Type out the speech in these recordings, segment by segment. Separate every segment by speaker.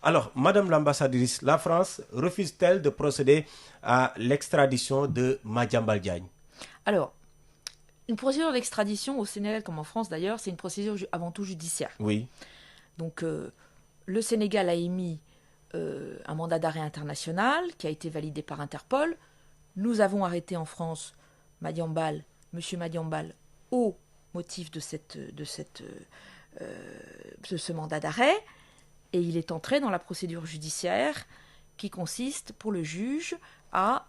Speaker 1: Alors, Madame l'ambassadrice, la France refuse-t-elle de procéder à l'extradition de Madiambal Diagne?
Speaker 2: Alors, une procédure d'extradition au Sénégal comme en France d'ailleurs, c'est une procédure avant tout judiciaire.
Speaker 1: Oui.
Speaker 2: Donc le Sénégal a émis un mandat d'arrêt international qui a été validé par Interpol. Nous avons arrêté en France Madiambal, Monsieur Madiambal, au motif de ce mandat d'arrêt, et il est entré dans la procédure judiciaire qui consiste pour le juge à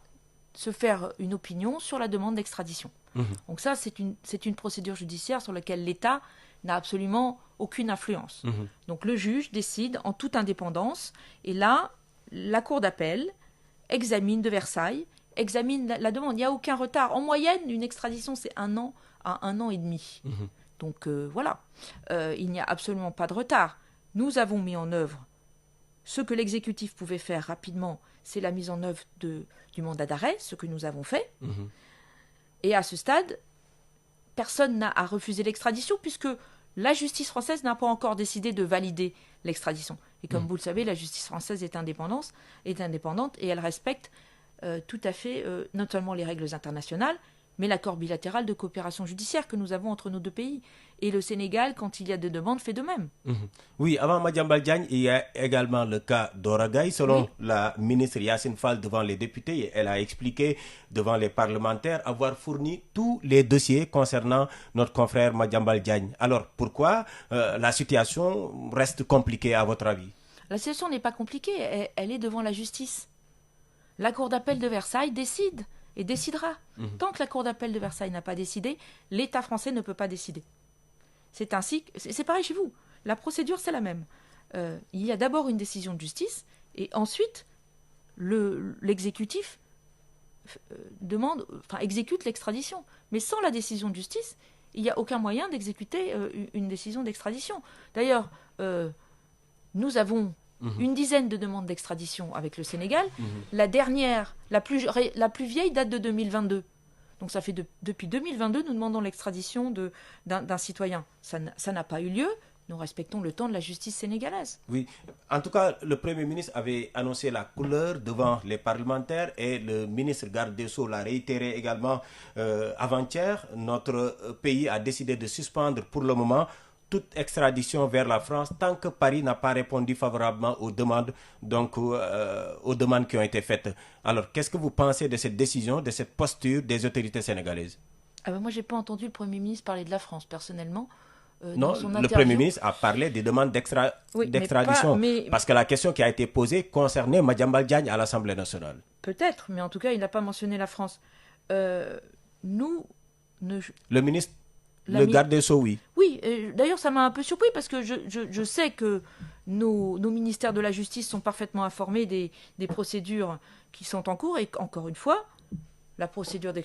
Speaker 2: se faire une opinion sur la demande d'extradition. Donc ça, c'est une procédure judiciaire sur laquelle l'État n'a absolument aucune influence. Donc le juge décide en toute indépendance, et là, la Cour d'appel examine de Versailles, examine la demande. Il n'y a aucun retard. En moyenne, une extradition, c'est 1 an à 1 an et demi. Donc voilà, il n'y a absolument pas de retard. Nous avons mis en œuvre ce que l'exécutif pouvait faire rapidement, c'est la mise en œuvre du mandat d'arrêt, ce que nous avons fait. Et à ce stade, personne n'a à refuser l'extradition puisque la justice française n'a pas encore décidé de valider l'extradition. Et comme vous le savez, la justice française est indépendante et elle respecte tout à fait non seulement les règles internationales, mais l'accord bilatéral de coopération judiciaire que nous avons entre nos deux pays. Et le Sénégal, quand il y a des demandes, fait de même.
Speaker 1: Oui, avant Madiambal Diagne, il y a également le cas d'Oragaï. Selon la ministre Yacine Fall devant les députés, elle a expliqué devant les parlementaires avoir fourni tous les dossiers concernant notre confrère Madiambal Diagne. Alors, pourquoi la situation reste compliquée à votre avis?
Speaker 2: La situation n'est pas compliquée, elle est devant la justice. La Cour d'appel de Versailles décide et décidera. Tant que la Cour d'appel de Versailles n'a pas décidé, l'État français ne peut pas décider. C'est ainsi, c'est pareil chez vous. La procédure, c'est la même. Il y a d'abord une décision de justice, et ensuite, l'exécutif exécute l'extradition. Mais sans la décision de justice, il n'y a aucun moyen d'exécuter une décision d'extradition. D'ailleurs, nous avons une dizaine de demandes d'extradition avec le Sénégal. La dernière, la plus vieille, date de 2022. Donc ça fait depuis 2022, nous demandons l'extradition d'un citoyen. Ça n'a pas eu lieu. Nous respectons le temps de la justice sénégalaise.
Speaker 1: Oui, en tout cas, le Premier ministre avait annoncé la couleur devant les parlementaires et le ministre garde des Sceaux l'a réitéré également avant-hier. Notre pays a décidé de suspendre pour le moment toute extradition vers la France tant que Paris n'a pas répondu favorablement aux demandes, aux demandes qui ont été faites. Alors, qu'est-ce que vous pensez de cette décision, de cette posture des autorités sénégalaises?
Speaker 2: Moi, je n'ai pas entendu le Premier ministre parler de la France, personnellement.
Speaker 1: Non, le Premier ministre a parlé des demandes d'extradition. Parce que la question qui a été posée concernait Madiambal Diagne à l'Assemblée nationale.
Speaker 2: Peut-être, mais en tout cas, il n'a pas mentionné la France. Le
Speaker 1: ministre, garde des Sceaux, oui.
Speaker 2: Oui, d'ailleurs, ça m'a un peu surpris parce que je sais que nos ministères de la Justice sont parfaitement informés des procédures qui sont en cours. Et encore une fois, la procédure d'extradition